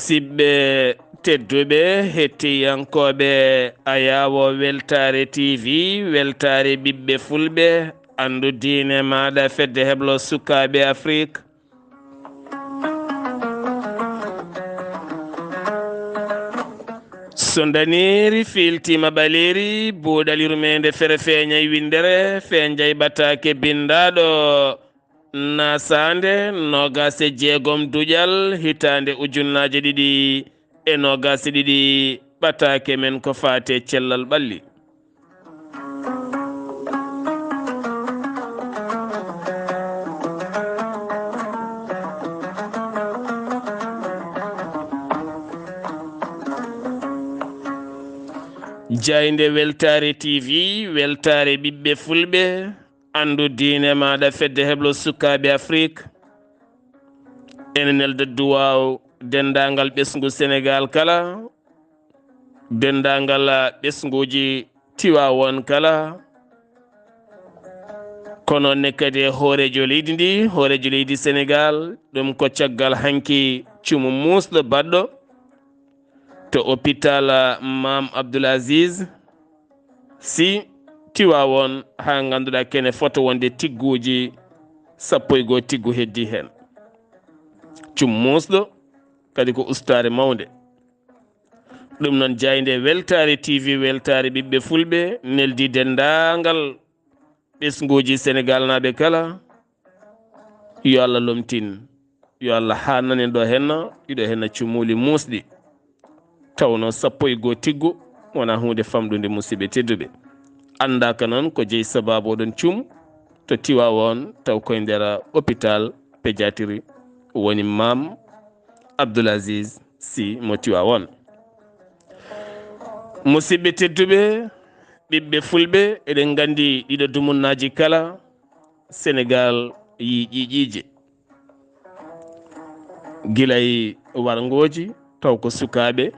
musidɓe tedduɓe hettiyankoɓe ayawo weltare tv weltare ɓiɓɓe fulɓe andu diine maɗa fedde heblo sukaɓe afrique so daniri filtima ɓaleri buuɗal yurmeende fere feeñay windere feeñjay ɓataake bindaɗo naasaande nogase jeegom duujal hitande ujunnaje ɗiɗi e nogase ɗiɗi ɓataake men ko faate cellal ɓalli jayde weltare tv weltare ɓiɓɓe fulɓe andu diine maɗa fedde heblo sukaɓe afrique ene nelde duwaw dendagal ɓesgu sénégal kala dendagal ɓesguji tiwawon kala kono ne kadi hoorejo leydi ndi hoorejo leydi sénégal ɗum ko caggal hanki cumu musɗo baɗɗo to hôpital mam Abdullaahi si tiwawon ha ganduɗa kene foto wonde tigguji 11 tiggu heddi hen cum musɗo kadi ko ustare mawde ɗum noon jayde weltare tv weltare ɓiɓɓe fulɓe neldi dendagal ɓesguji sénégal naɓe kala yo Allah lomtin yo Allah hannanen ɗo henna ɗiɗo henna cummuli musɗi tawno 11 tiggu wona hunde famɗude musidɓe tedduɓe andaka noon ko jeeyi sababu oɗon cum to tiwawon taw koye nder hôpital pédiatrie woni mam Abdullaahi si mo tiwawon musidɓe tedduɓe ɓiɓɓe fulɓe eɗen gandi ɗiɗo dumunnaji kala sénégal yi ƴiƴiije guilay wargoji taw ko sukaɓe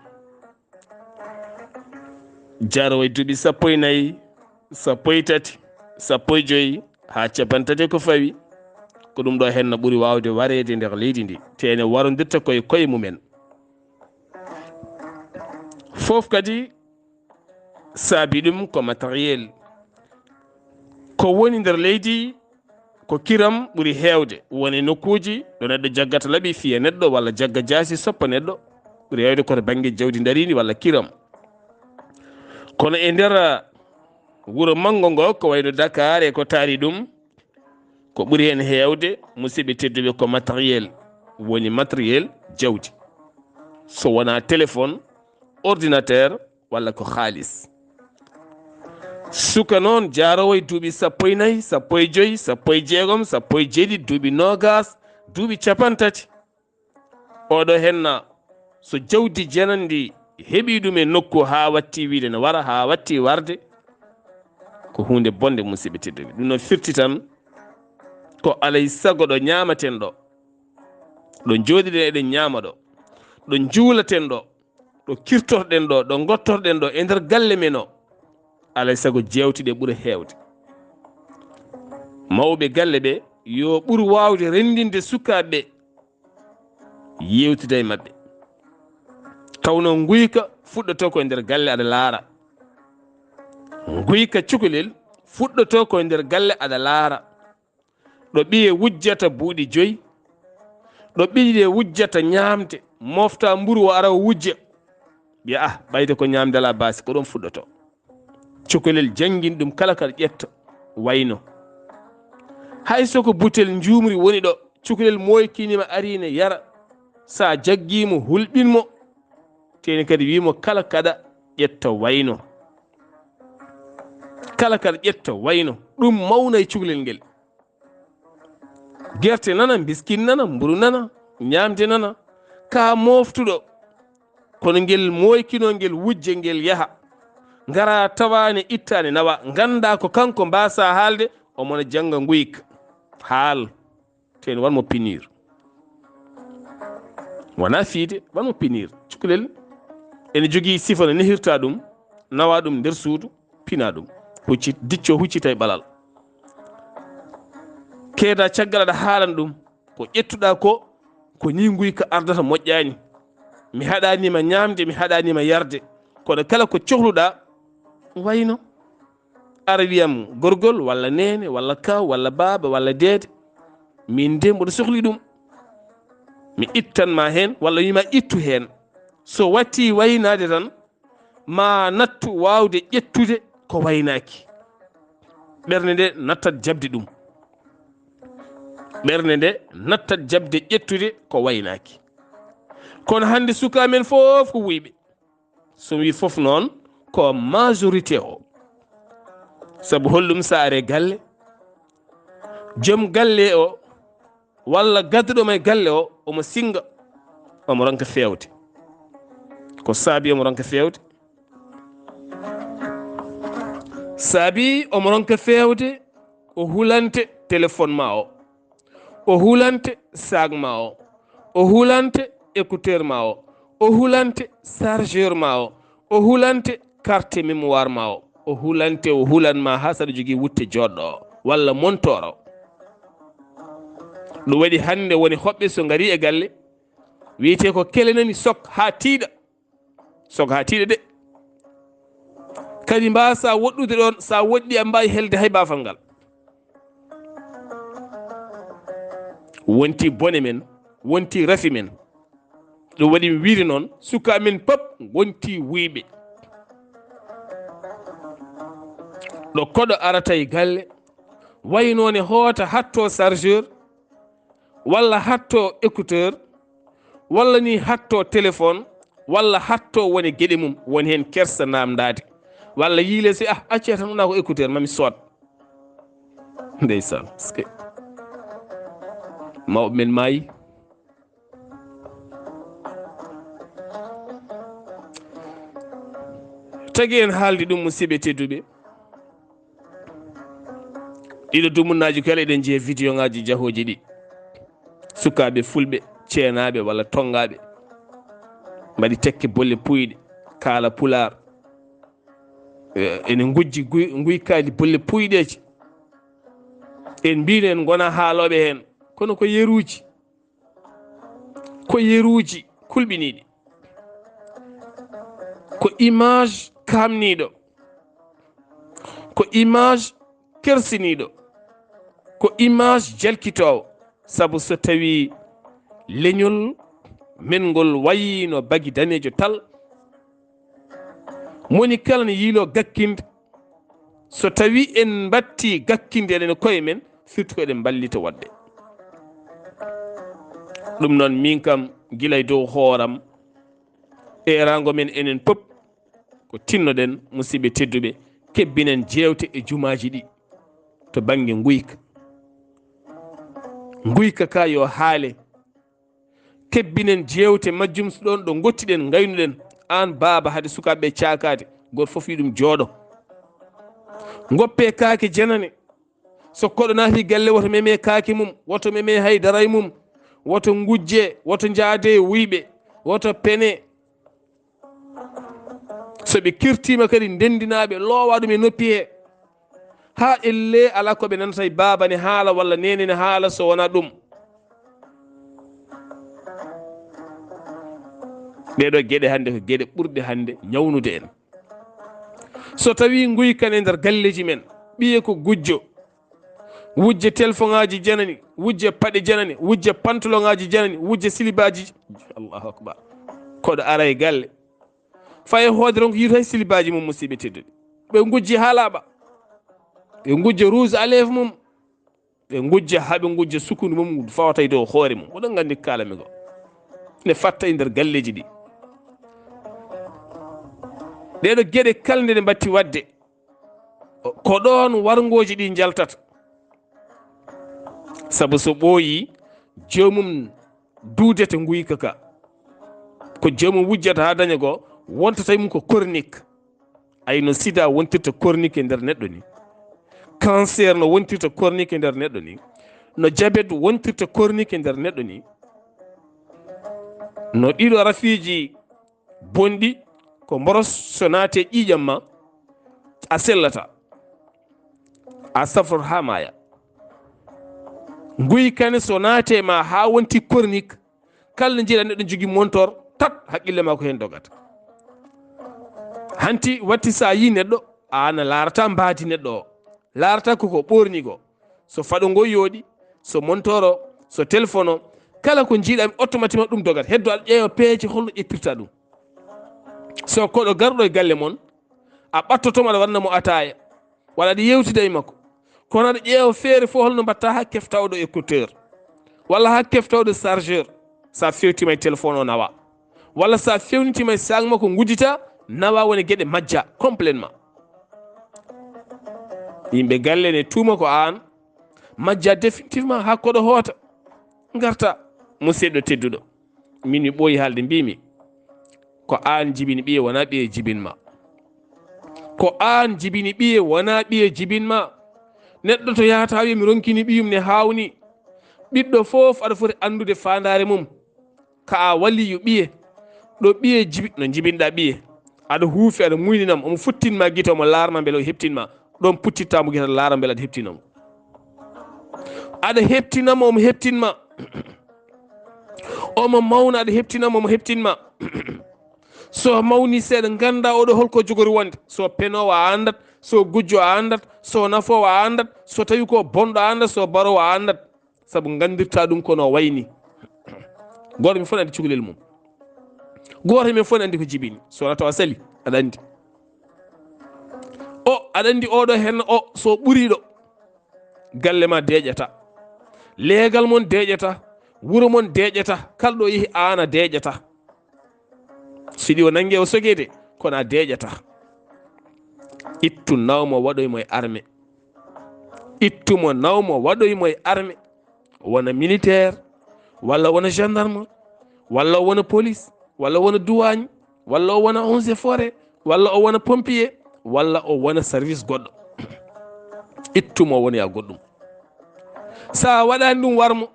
jarowo duuɓi 14 13 15 ha 30 ko fawi ko ɗum ɗo henno ɓuuri wawde warede nder leydi ndi te ene warodirta koye mumen fof kadi saabi ɗum ko matériel ko woni nder leydi ko kiram ɓuuri hewde woni nokkuji ɗo neɗɗo jaggata laaɓi fiya neɗɗo walla jagga jaasi soppa neɗɗo ɓuuri hewde koto banggue jawdi darindi walla kiram kono e nder wuro manggo ngo ko wayno Dakar e ko taari ɗum ko ɓuuri hen hewde musidɓe tedduɓe ko matériel woni matériel jawdi so wona téléphone ordinateur walla ko haalis suka noon jarowo e duuɓi 14 15 16 17 duuɓi nogas duuɓi 30 oɗo henna so jawdi janandi heɓi ɗum e nokku ha watti wiide ne wara ha watti warde ko hunde bonde musidɓe tedduɓe ɗum noon firti tan ko alay sago ɗo ñamaten ɗo ɗo jooɗiɗen eɗen ñama ɗo ɗo juulaten ɗo ɗo kirtorɗen ɗo ɗo gottorɗen ɗo e nder galle men o alay sago jewtiɗe ɓuuri hewde mawɓe galle ɓe yo ɓuur wawde rendinde sukaɓe yewtida e mabɓe tawno guyka fuɗɗoto koye nder galle aɗa laara guyka cukalel fuɗɗoto koye nder galle aɗa laara ɗo ɓiye wujjata buuɗi 5 ɗo ɓiye wujjata ñamde mofta mburu o ara o wujja biya ɓayde ko ñamde ala basi ko ɗon fuɗɗoto cukalel jangguin ɗum kala kala ƴetta wayno hay soko butel jumri woni ɗo cukalel moykinima arine yara sa jaggimo hulɓinmo teni kadi wimo kala kada ƴetta wayno kala kala ƴetta wayno ɗum mawna e cukalel ngel gerte nana biskin nana mburu nana ñamde nana ka moftuɗo kono ngel moykino ngel wujje ngel yaha ngara tawani ittani nawa ganda ko kanko mbasa haalde omona janga guyka haal ten wanmo pinir wona fiide wanmo pinir cukalel ene jogui sifa no nehirta ɗum nawa ɗum nder suudu pina ɗum huccit dicco huccita e ɓalal keeda caggal aɗa haalan ɗum ko ƴettuɗa ko ni guyka ardata moƴƴani mi haɗanima ñamde mi haɗanima yarde kono kala ko cohluɗa wayno ara wiyam gorgol walla nene walla kaw walla baaba walla deede min de mboɗo sohli ɗum mi ittanma hen walla wima ittu hen so watti waynade tan ma nattu wawde ƴettude ko waynaki ɓernde nde nattat jabde ɗum ɓernde nde nattat jabde ƴettude ko waynaki kono hande suka men fof ko wuyɓe so wi fof noon ko majorité o saabu hollum sa are galle joom galle o walla gadduɗomo e galle o omo singa omo ronka fewde ko saabi omo ronka fewde saabi omo ronka fewde o hulante téléphone ma o hulante sag ma o hulante écouteur ma o hulante chargeur ma o hulante carte mémoire ma o hulante o hulanma ha saɗa jogui wutte joɗɗo o walla montor o ɗum waɗi hande woni hoɓɓe so gari e galle wiyete ko kelenani sok ha tiiɗa de kadi mbasa woɗɗude ɗon sa woɗɗi a mbawi helde hay bafal ngal wonti bone men wonti rafi men ɗum waɗi mi wiiri noon suka men pop gonti wuyɓe ɗo koɗo arata e galle waynone hoota hatto chargeur walla hatto écouteur walla ni hatto téléphone walla hatto woni gueɗe mum woni hen kersa namdade walla yiile si acce tan wona ko écouteur mami sood ndeysan mawɓe men maayi tagi en haaldi ɗum musidɓe tedduɓe ɗiɗo dumunnaji kala eɗen jeeya vidéo ngaji jahoji ɗi sukaɓe fulɓe ceenaɓe walla tongaɓe mbaɗi tekke bolle puyɗe kaala pulaar ene gujji guykali bolle puyɗeji en mbino en gona haaloɓe hen kono ko yeruji kulɓiniɗi ko image kamniɗo ko image kersiniɗo ko image jalkitowo saabu so tawi leñol men ngol wayino bagi danejo tal moni kala ne yiilo gakkinde so tawi en batti gakkinde eɗen koye men surtout ko eɗen ballita wadde ɗum noon min kam guila e dow hooram e rango men enen pop ko tinnoɗen musidɓe tedduɓe kebbinen jewte e jumaji ɗi to banggue guyka ka yo haale kebbinen jewte majjum so ɗon ɗo gottiɗen gaynuɗen an baaba haade sukaɓeɓe cakade goto foof yi ɗum jooɗo goppe kaake janane so koɗo naati galle woto meme kaake mum woto meme haydara e mum woto gujje woto jaade wuyɓe woto pene soɓe kirtima kadi ndendinaɓe loowa ɗum e noppi he ha elle ala koɓe nanata e baaba ne haala walla nene ne haala so wona ɗum ɓeɗo gueɗe hande ko gueɗe ɓurɗe hande ñawnude en so tawi guykane nder galleji men ɓiye ko gujjo wujje téléphone ngaji janani wujje paɗe janani wujje pantalon ngaji janani wujje silibaji allahu akbar koɗo ara e galle faye hoode ronko yito hay silibaji mum musidɓe tedduɗe ɓe gujji ha laaɓa ɓe gujja rouge à lèvre mum ɓe gujja haɓe gujja sukundu mum fawata e dow hoore mum oɗon gandi kalami ko ne fatta e nder galleji ɗi ɗeɗo gueɗe kala nde ɗe mbatti wadde ko ɗon wargoji ɗi jaltata saabu so ɓooyi jomum duudete guyka ka ko jomum wujjata ha daña ko wonta tawi mum ko cornique ay no sida wontirta chronique e nder neɗɗo ni, cancer no wontirta chronique e nder neɗɗo ni, no diabete wontirta chronique e nder neɗɗo ni, no ɗiɗo rafiji bonɗi ko boros so naate ƴiƴam ma a sellata, a safrot ha maya. Guykane so naate ma ha wonti chronique, kala jiiɗa neɗɗo jogui montor tat haqqille ma ko hen dogata. Hanti watti sa yi neɗɗo an larata mbadi neɗɗo o, larata koko ɓorni go, so faɗo ngo yooɗi, so montor o, so téléphone o, kala ko jiiɗa automatiquement ɗum dogata, heddo aɗa ƴeewa peeje holno ƴeppirta ɗum. So koɗo garɗo e galle moon a ɓattotoma aɗa wanna mo ataya walla aɗa yewtida e makko, kono aɗa ƴeewa feere fof holno mbatta ha keftawɗo écouteur walla ha keftawɗo chargeur, sa fewtima e téléphone o nawa, walla sa fewnitima e sac makko gudita nawa, woni gueɗe majja complètement. Yimɓe galle ne tuma ko an majja définitivement ha koɗo hoota garta. Musidɗo tedduɗo, min mi ɓooyi haalde mbimi ko an jibini ɓiye wona ɓiye jibinma, ko an jibini ɓiye wona ɓiye jibinma. Neɗɗo to yahata wi mi ronkini ɓiyum ne hawni, ɓiɗɗo foof aɗa foti andude fandare mum ka a waliyu ɓiye ɗo ɓiye jibi no jibinɗa ɓiye, aɗa huufi aɗa muyninam, omo futtinma guite omo larma beele o heptinma, ɗon puttittamo guite aɗa laara beele aɗa heptinamo, aɗa heptinamo omo heptinma, omo mawna aɗa heptinamo omo heptinma. So mawni seeɗa ganda oɗo holko jogori wonde, so penowo a andat, so gujjo a andat, so nafowo a andat, so tawi ko bonɗo a andat, so barowo a andat, saabu gandirta ɗum kono wayni. Goto min fof andi cukalel mum, goto min fof andi ko jibini, sona tawa sali aɗa andi o, aɗa andi oɗo hen o so ɓuriɗo galle ma deƴata, leegal mon deƴata, wuuro mon deƴata, kalɗo yeehi ana deƴata. Siɗi o nangue o sogede kono a deƴata. Ittu nawmo waɗoymo e armé, ittumo nawmo waɗoymo e armé, wona militaire walla wona gendarme walla wona police walla wona douane walla o wona eaux et forêt walla o wona pompier walla o wona service goɗɗo. Ittumo woni a goɗɗum. Sa waɗani ɗum warmo,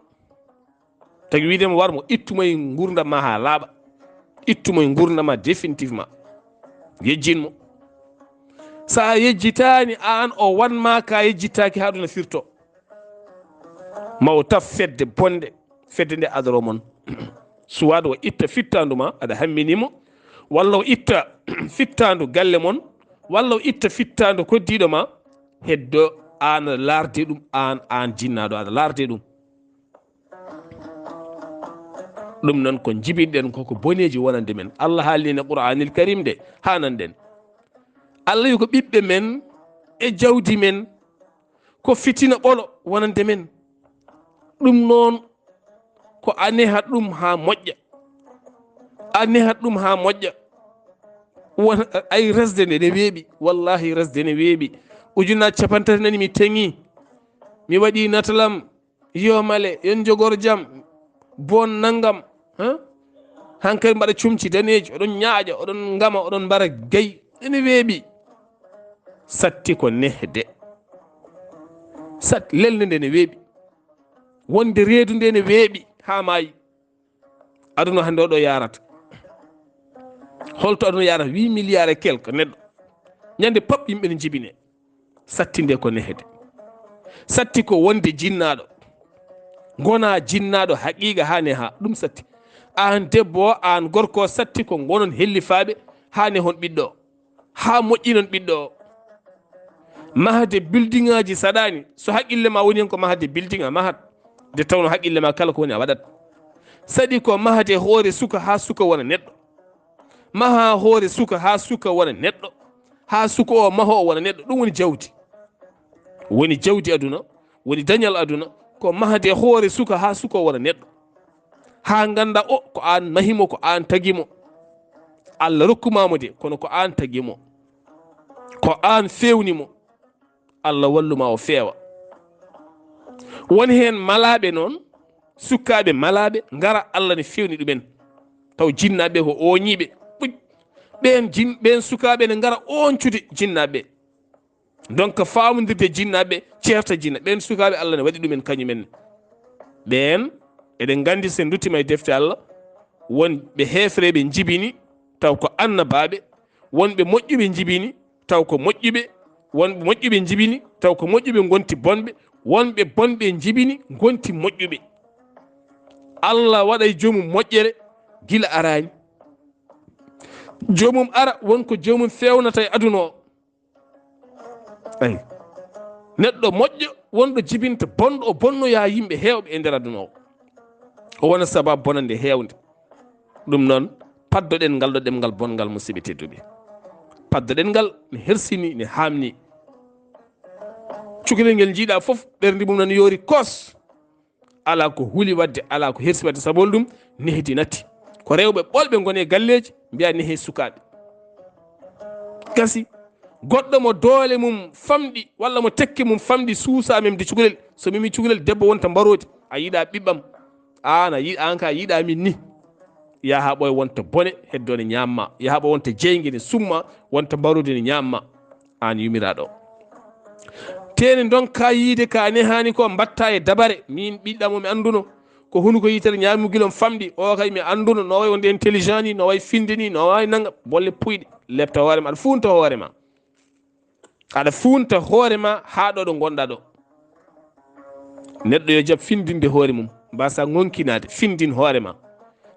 tagi widema warmo, ittumo e gurdam ma ha laaɓa, ittumo e gurdama définitivement, yejjinmo. Sa yejjitani an o wanma ka yejjittaki ha ɗum no firto, mawo taf fedde bonde, fedde nde adoro mon. Soit o itta fittandu ma aɗa hamminimo, walla o itta fittandu galle mon, walla o itta fittandu koddiɗo ma, heddo an aɗa larde ɗum, an jinnaɗo aɗa larde ɗum. ɗum noon ko jibinɗen koko boneji wonande men. Allah haalni e Qur'anil Karim de hananden, Allah wi ko ɓiɓɓe men e jawdi men ko fitina ɓolo wonande men. ɗum noon ko a nehat ɗum ha moƴƴa, a nehat ɗum ha moƴƴa. won ay resde nde ne weeɓi, wallahi resde ne weeɓi. Ujunnaje capantati nani mi teŋi, mi waɗi natalam, yomale yon jogor jaam, bon naggam, hankkadi mbaɗa cumci daneji, oɗon ñaaƴa, oɗon ngama, oɗon mbara gayi, ene weeɓi. Satti ko nehde, sat lelde nde ne weeɓi, wonde reedu nde ne weeɓi ha maayi. Aduna hande oɗo yarata holto, aduna yarata 8 milliards et quelque neɗɗo, ñande pop yimɓe ne jibine. Satti nde ko nehde, satti ko wonde jinnaɗo, gona jinnaɗo haqiqa ha neha, ɗum satti. An debbo, an gorko, satti ko gonon hellifaɓe ha nehon ɓiɗɗo, ha moƴƴinon ɓiɗɗo o. Mahde building aji saɗani, so haqqille ma woni hen ko mahde building a mahat, de tawno haqqille ma kala ko woni a waɗat. Saɗi ko mahde hoore suka ha suka wona neɗɗo, maha hoore suka ha suka wona neɗɗo, ha suka o maho o wona neɗɗo. Ɗum woni jawdi, woni jawdi aduna, woni dañal aduna, ko mahde hoore suka ha suka o wona neɗɗo, ha ganda o ko an mahimo, ko an tagimo. Allah rokkumamo de kono ko an tagimo, ko an fewnimo. Allah walluma o feewa. Woni hen malaɓe noon, sukkaɓe malaɓe ngara Allah ne fewni ɗumen, taw jinnaɓe ko oñiɓe ɓuj, ɓen sukaɓe ne ngara oncude jinnaɓe donc famodirde jinnaɓe ceerta jinna ɓen sukaɓe Allah ne waɗi ɗumen kañumen ɓen eɗen gandi sen duttima e defte Allah wonɓe hefreɓe jibini taw ko annabaɓe wonɓe moƴƴuɓe jibini taw ko moƴƴuɓe wonɓe moƴƴuɓe jibini taw ko moƴƴuɓe gonti bonɓe wonɓe bonɓe jibini gonti moƴƴuɓe Allah waɗay jomum moƴƴere gila arani jomum ara wonko jomum fewnata e aduna o ay neɗɗo moƴƴo wonɗo jibinta bonɗo o bonnoya yimɓe hewɓe e nder aduna o wona sababu bonande hewde ɗum noon paddoɗen ngal ɗo ɗemgal bongal musidɓe tedduɓe paddoɗen ngal ne hersini ne hamni cukalel ngel jiiɗa foof ɓerdi mum nan yoori kos ala ko huuli wadde ala ko hersi wadde sabol ɗum nehdi natti ko rewɓe ɓolɓe gone galleji mbiya nehe sukaɓe gasi goɗɗo mo doole mum famɗi walla mo tekke mum famɗi suusa memde cukalel so mimi cukalel debbo wonta mbarodi a yiiɗa ɓiɓɓam an a yiɗa an ka yiiɗa min ni yaha ɓoye wonta bone heddone ñamma yaha ɓo wonta jeygue ne summa wonta mbarodi ne ñamma an yumiraɗo tene donka yiide ka nehani ko mbatta e dabare min ɓiɗɗamo mi anduno ko hunuko yitere ñamugilom famɗi o kay mi anduno no way wonde intelligent ni no way finde ni no wawi nanga bolle puyɗe lepta hoorema aɗa funta hoorema aɗa funta hoorema ha ɗo ɗo gonɗa ɗo neɗɗo yo jaab findinde hoore mum mbasa gonkinade findin hoorema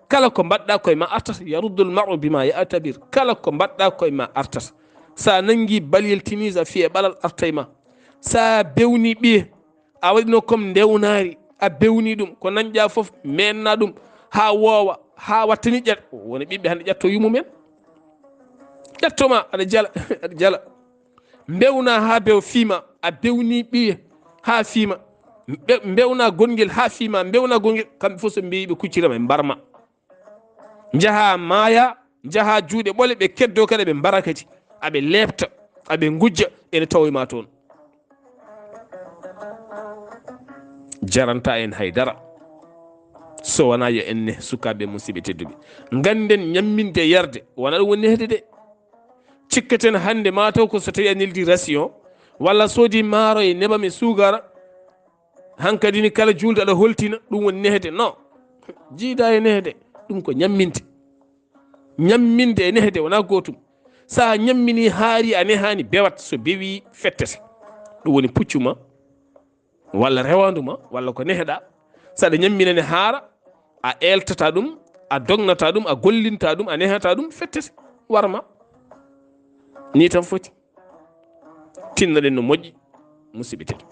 kala ko mbaɗɗa koye ma artata yaruddul maru bima yatabir kala ko mbaɗɗa koye ma artata sa nangi balyel tinise a fiye ɓalal artay ma sa bewni ɓiye a waɗino comme ndewnari a bewni ɗum ko nanƴa foof menna ɗum ha woowa ha wattani ƴat woni ɓiɓɓe hande ƴatto yumumen ƴattoma aɗa jala aɗa jala bewna ha bew fiima a bewni ɓiye ha fiima bewna gonguel ha fiima bewna gonguel kamɓe fof so mbeyi ɓe kuccirama ɓe mbarma jaha maaya jaha juuɗe ɓole ɓe keddo kadi ɓe mbara kadi aɓe lebta aɓe gujja ene tawoyma toon jaranta en haydara so wona yo enne sukaɓe musidɓe tedduɓe ganden ñamminde yarde wona ɗum woni nehde de cikkaten hande mataw ko so tawi a neldi ration walla soodi maaro e nebam e sugara hankadi ni kala julde aɗa holtina ɗum woni nehde non jiida e nehde ɗum ko ñamminde ñamminde e nehde wona gotum sa ñammini haari a nehani bewat so bewi fettete ɗum woni puccuma walla rewanduma walla ko neheɗa saɗa ñamminane haara a eltata ɗum a dognata ɗum a gollinta ɗum a nehata ɗum fettete warma ni tan foti tinnoɗen no moƴƴi musidɓe tedduɓe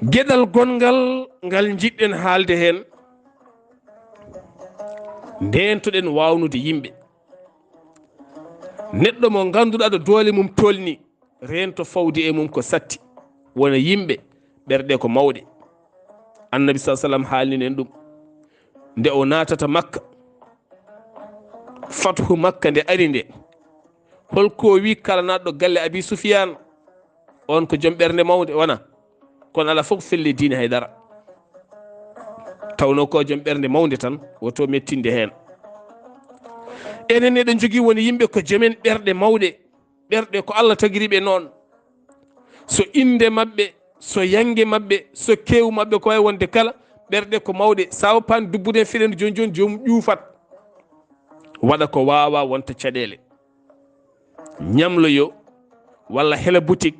gueɗal gongal ngal jiɗɗen haalde hen ndentoɗen wawnude yimɓe neɗɗo mo ganduɗa ɗo doole mum tolni rento fawde e mum ko satti wona yimɓe ɓerɗe ko mawɗe annabi sa sallam haalnino en ɗum nde o natata makka fathu makka nde ari nde holko wi kala natɗo galle abi soufiane on ko joom ɓernde mawde wona kono ala fof felle diine haydara tawno ko joom ɓernde mawde tan woto mettinde hen enen eɗen jogui woni yimɓe ko joomen ɓerɗe mawɗe ɓerɗe ko Allah tagiriɓe noon so inde mabɓe so yangue mabɓe so kew mabɓe ko wawi wonde kala ɓerɗe ko mawɗe sawo pan dubbude fiɗen joni joni jomum ƴuufat waɗa ko wawa wonta caɗele ñamloyo walla hela boutique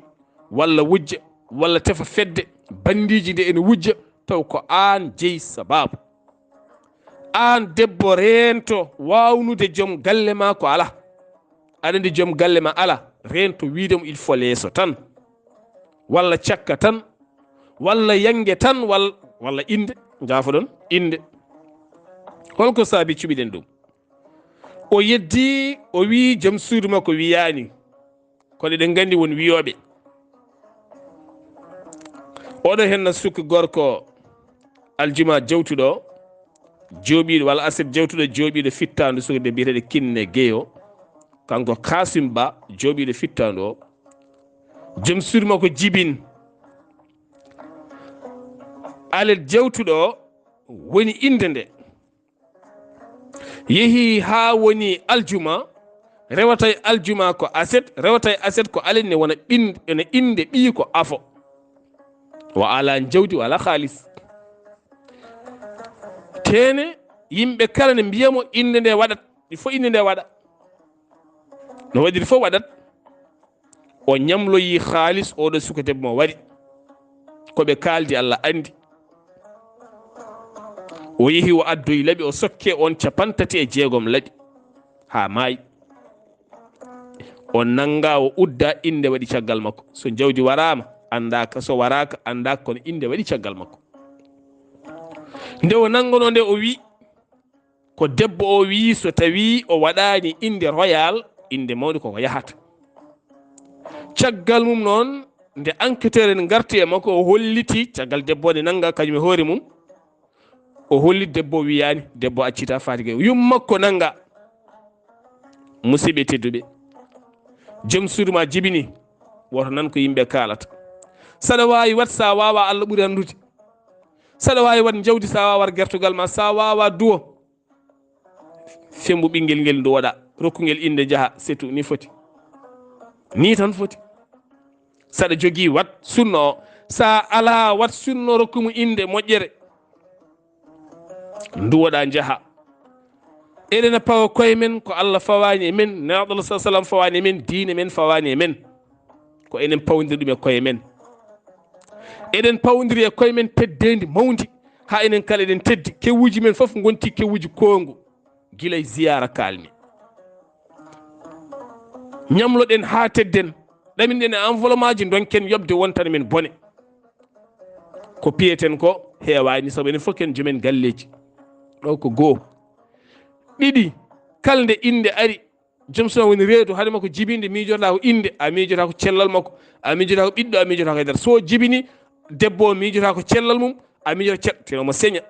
walla wujja walla tefa fedde bandiji nde ene wujja taw ko an jeeyi sababu an debbo rento wawnude joom galle ma ko ala aɗa andi joom galle ma ala rento wiidemo il faut leeso tan walla cakka tan walla yangue tan walla inde jaafa ɗon inde holko saabi cuɓiɗen ɗum o yeddi o wi joom suudu makko wiyani kono eɗen gandi won wiyoɓe oɗo henna sukka gorko aljuma jawtuɗo jooɓiɗo walla aset jawtuɗo jooɓiɗo fittandu sukde biyeteɗe kinne gueyo kanko kasim ba jooɓiɗo fittandu o joom suudu makko jibin alet jawtuɗo woni inde nde yeehi ha woni aljuma rewata aljuma ko aset, rewata aset ko alenne wona ene inde ɓii ko afo, o ala jawdi o ala halis. tene yimɓe kala ne mbiyamo inde nde waɗat, il faut inde nde waɗa no waɗiri fof waɗat. o ñamloyi halis oɗo suka debbo mo waɗi koɓe kaldi Allah andi. o yeehi o addoyi laaɓi, o sokke on 36 laaɓi ha maayi. o nanga o udda inde waɗi caggal makko. so jawdi warama andaka, so waraka andaka, kono inde waɗi caggal makko. nde o nangono nde o wi ko debbo o wi so tawi o waɗani inde royal, inde mawde koko yahata. caggal mum noon nde enquêteur en garti e makko, o holliti caggal debbo nde nanga kañum e hoore mum, o holliti debbo wiyani, debbo accita faati gay yummakko nanga. musidɓe tedduɓe, joom suudu ma jibini woto nan ko yimɓe kalata. saɗa wawi wat sa wawa, Allah ɓuuri andude. saɗa wawi wat jawdi sa wawa war gertogal ma, sa wawa duwo fembu ɓinguel ngel duwoɗa, rokkugel inde jaaha, c'est tout, ni foti, ni tan foti. saɗa jogui wat sunno o, sa ala wat sunno rokkumu inde moƴƴere, duwoɗa jaaha. eɗen pawa koye men ko Allah fawani e men, naɗo sa sallam fawani e men, diine men fawani e men, ko enen pawdiri ɗum e koye men. eɗen pawdiri e koye men teddedi mawdi, ha enen kala eɗen teddi. kewuji men foof gonti kewuji kongu, guilay ziyara kalmi. ñamloɗen ha tedden, ɗaminɗen e enveloppe ji donken yobde wontana men bone. ko piyeten ko heewani, saabu enen fof ken joomen galleji. ɗo ko goo. ɗiɗi, kalde inde ari, joom so woni reedu haade makko jibinde, miijorɗa ko inde, a miijota ko cellal makko, a miijota ko ɓiɗɗo, a miijota ko e nder. so jibini debbo o miijota ko cellal mum, a miijota teno mo seña,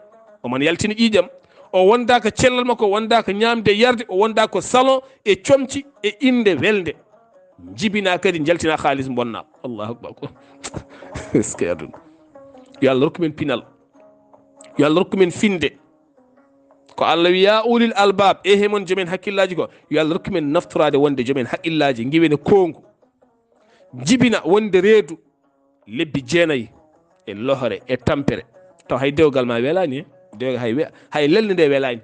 omon yaltina ƴiƴam. o wonda ko cellal makko, o wonda ko ñamde yarde, o wonda ko salon e comci e inde welde. jibina kadi jaltina halis bonna. allahu akbar. est ce que aduna yo Allah rokku men pinal, yo Allah rokku men finde. ko Allah wi ya ulil albab, e hemon joomen hakkillaji ko, yo Allah rokku men naftorade wonde joomen haqqillaji, giwene kongu. jibina wonde reedu lebbi 9 e lohore e tampere, taw hay dewgal ma welani, dewgal hay lelde nde welani,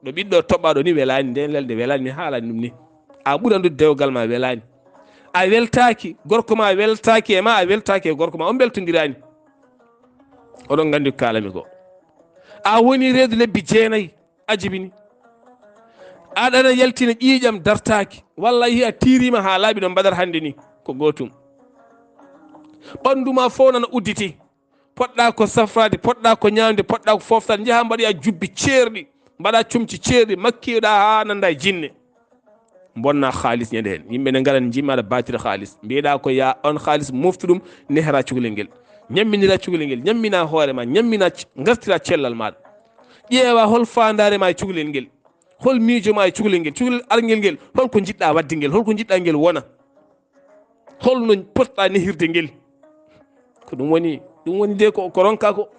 ɗo ɓiɗɗo toɓɓaɗo ni welani, nde lelde welani, mi haalani ɗum ni. a ɓuuri andude dewgal ma welani, a weltaki, gorko ma weltaki e ma, a weltaki e gorko ma, on beltodirani. oɗon gandi ko kalami ko. a woni reedu lebbi 9 a jibini, aɗana yaltina ƴiiƴam dartaki, wallahi a tirima ha laaɓi no mbaɗata hannde ni, ko gotum. ɓanduma fof nana udditi, poɗɗa ko safrade, poɗɗa ko ñamde, poɗɗa ko foftade, jaaha mbaɗoya jubbi ceerɗi, mbaɗa comci ceerɗi, makkiɗa ha nanda e jinne, bonna halis ñande hen. yimɓe ne garan jimmaɗa batira halis, mbiyeɗa ko ya on halis moftu ɗum, nehra cukalel ngel, ñamminira cukalel ngel, ñammina hoorema, ñammina, gartira cellal maɗa, ƴeewa hol fandare ma e cukalel ngel, hol miijo ma e cukalel ngel, cukalel argel ngel, holko jiɗɗa wadde ngel, holko jiɗɗa ngel wona, holno potɗa nehirde ngel. ko ɗum woni de ko ronka ko,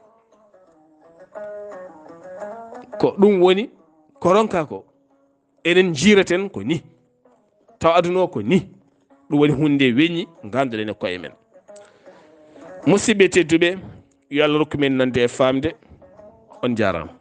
ko ɗum woni ko ronka ko. enen jiraten ko ni, taw aduna o ko ni. ɗum woni hunde weññi ganduɗen e koye men. musidɓe tedduɓe, yo Allah rokku men nande e famde. on jarama.